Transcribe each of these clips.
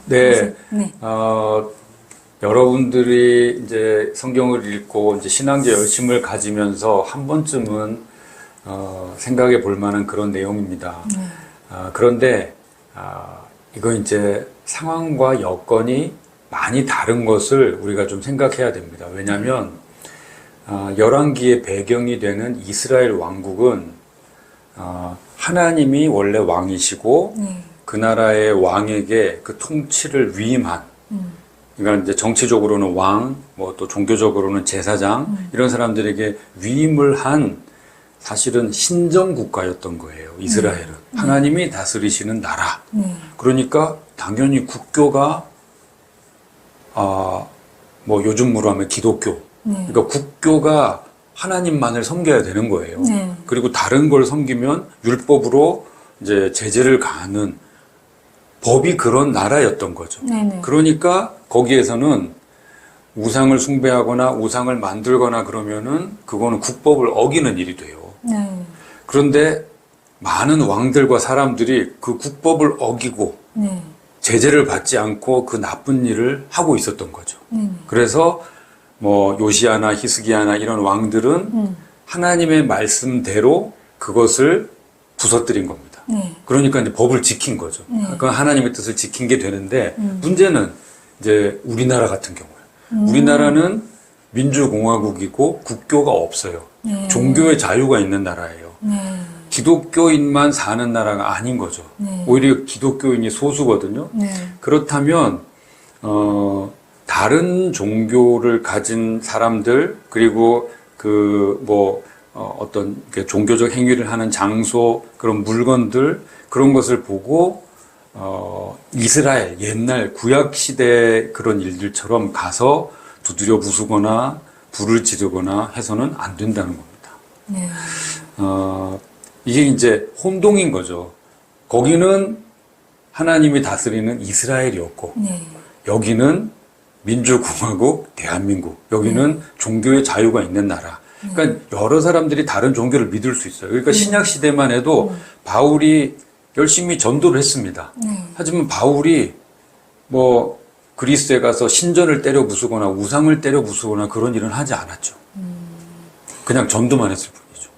네, 여러분들이 이제 성경을 읽고 이제 신앙적 열심을 가지면서 한 번쯤은 생각해 볼 만한 그런 내용입니다. 그런데 이거 이제 상황과 여건이 많이 다른 것을 우리가 좀 생각해야 됩니다. 왜냐하면 열왕기의 배경이 되는 이스라엘 왕국은 하나님이 원래 왕이시고 그 나라의 왕에게 그 통치를 위임한, 그러니까 이제 정치적으로는 왕, 뭐 또 종교적으로는 제사장, 이런 사람들에게 위임을 한 사실은 신정국가였던 거예요, 이스라엘은. 하나님이 다스리시는 나라. 그러니까 당연히 국교가, 뭐 요즘으로 하면 기독교. 그러니까 국교가 하나님만을 섬겨야 되는 거예요. 그리고 다른 걸 섬기면 율법으로 이제 제재를 가하는 법이 그런 나라였던 거죠. 그러니까 거기에서는 우상을 숭배하거나 우상을 만들거나 그러면은 그거는 국법을 어기는 일이 돼요. 그런데 많은 왕들과 사람들이 그 국법을 어기고 제재를 받지 않고 그 나쁜 일을 하고 있었던 거죠. 그래서 뭐 요시아나 히스기야나 이런 왕들은 하나님의 말씀대로 그것을 부서뜨린 겁니다. 그러니까 이제 법을 지킨 거죠. 그러니까 하나님의 뜻을 지킨 게 되는데 문제는 이제 우리나라 같은 경우에 우리나라는 민주공화국이고 국교가 없어요. 종교의 자유가 있는 나라예요. 기독교인만 사는 나라가 아닌 거죠. 오히려 기독교인이 소수거든요. 그렇다면 다른 종교를 가진 사람들 그리고 그 뭐 어떤 종교적 행위를 하는 장소 그런 물건들 그런 것을 보고 이스라엘 옛날 구약 시대 그런 일들처럼 가서 두드려 부수거나 불을 지르거나 해서는 안 된다는 겁니다. 이게 이제 혼동인 거죠. 거기는 하나님이 다스리는 이스라엘이었고 여기는 민주공화국 대한민국 여기는 종교의 자유가 있는 나라. 그러니까 여러 사람들이 다른 종교를 믿을 수 있어요. 그러니까 신약 시대만 해도 바울이 열심히 전도를 했습니다. 하지만 바울이 뭐 그리스에 가서 신전을 때려 부수거나 우상을 때려 부수거나 그런 일은 하지 않았죠. 그냥 전도만 했을 뿐이죠.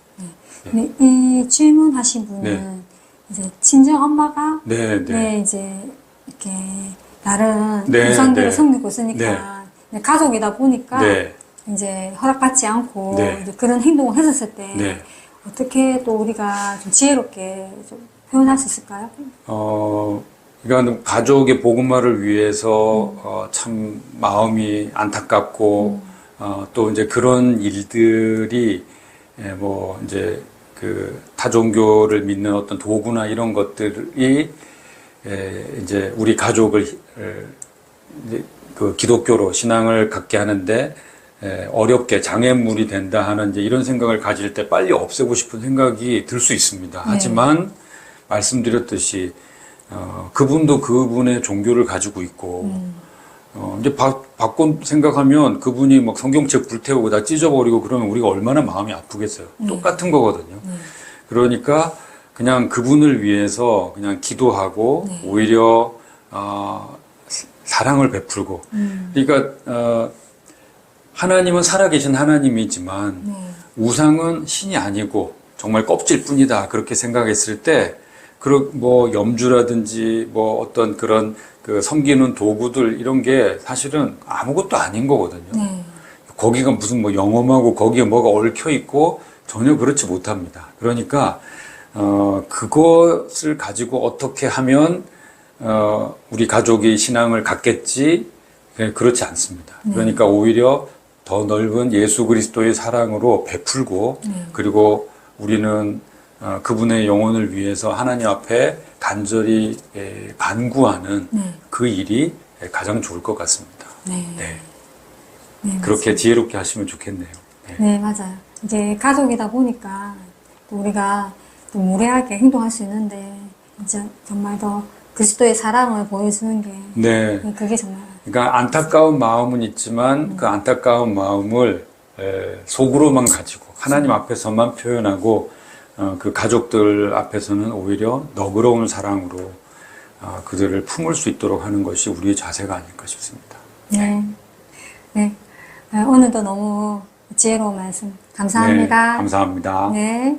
네. 이 질문하신 분은 이제 친정 엄마가 이제 이렇게 다른 우상들을 섬기고 있으니까 가족이다 보니까 이제 허락받지 않고 이제 그런 행동을 했었을 때 어떻게 또 우리가 좀 지혜롭게 좀 표현할 수 있을까요? 그러니까 가족의 복음화를 위해서 참 마음이 안타깝고 또 이제 그런 일들이 뭐 이제 그 타종교를 믿는 어떤 도구나 이런 것들이 이제 우리 가족을 이제 그 기독교로 신앙을 갖게 하는데 어렵게 장애물이 된다 하는 이제 이런 생각을 가질 때 빨리 없애고 싶은 생각이 들 수 있습니다. 하지만 말씀드렸듯이 그분도 그분의 종교를 가지고 있고 이제 바꿔 생각하면 그분이 막 성경책 불태우고 다 찢어버리고 그러면 우리가 얼마나 마음이 아프겠어요. 똑같은 거거든요. 그러니까 그냥 그분을 위해서 그냥 기도하고 오히려 사랑을 베풀고 그러니까 하나님은 살아계신 하나님이지만 우상은 신이 아니고 정말 껍질뿐이다 그렇게 생각했을 때 뭐 염주라든지 뭐 어떤 그런 그 섬기는 도구들 이런 게 사실은 아무것도 아닌 거거든요. 거기가 무슨 뭐 영험하고 거기에 뭐가 얽혀 있고 전혀 그렇지 못합니다. 그러니까 그것을 가지고 어떻게 하면 우리 가족이 신앙을 갖겠지 그렇지 않습니다. 그러니까 오히려 더 넓은 예수 그리스도의 사랑으로 베풀고 그리고 우리는 그분의 영혼을 위해서 하나님 앞에 간절히 간구하는 그 일이 가장 좋을 것 같습니다. 그렇게 지혜롭게 하시면 좋겠네요. 네, 맞아요. 이제 가족이다 보니까 또 우리가 또 무례하게 행동할 수 있는데 이제 정말 더 그리스도의 사랑을 보여주는 게 네. 그게 정말 그러니까 안타까운 마음은 있지만 그 안타까운 마음을 속으로만 가지고 하나님 앞에서만 표현하고 그 가족들 앞에서는 오히려 너그러운 사랑으로 그들을 품을 수 있도록 하는 것이 우리의 자세가 아닐까 싶습니다. 네. 네. 오늘도 너무 지혜로운 말씀 감사합니다. 네, 감사합니다. 네.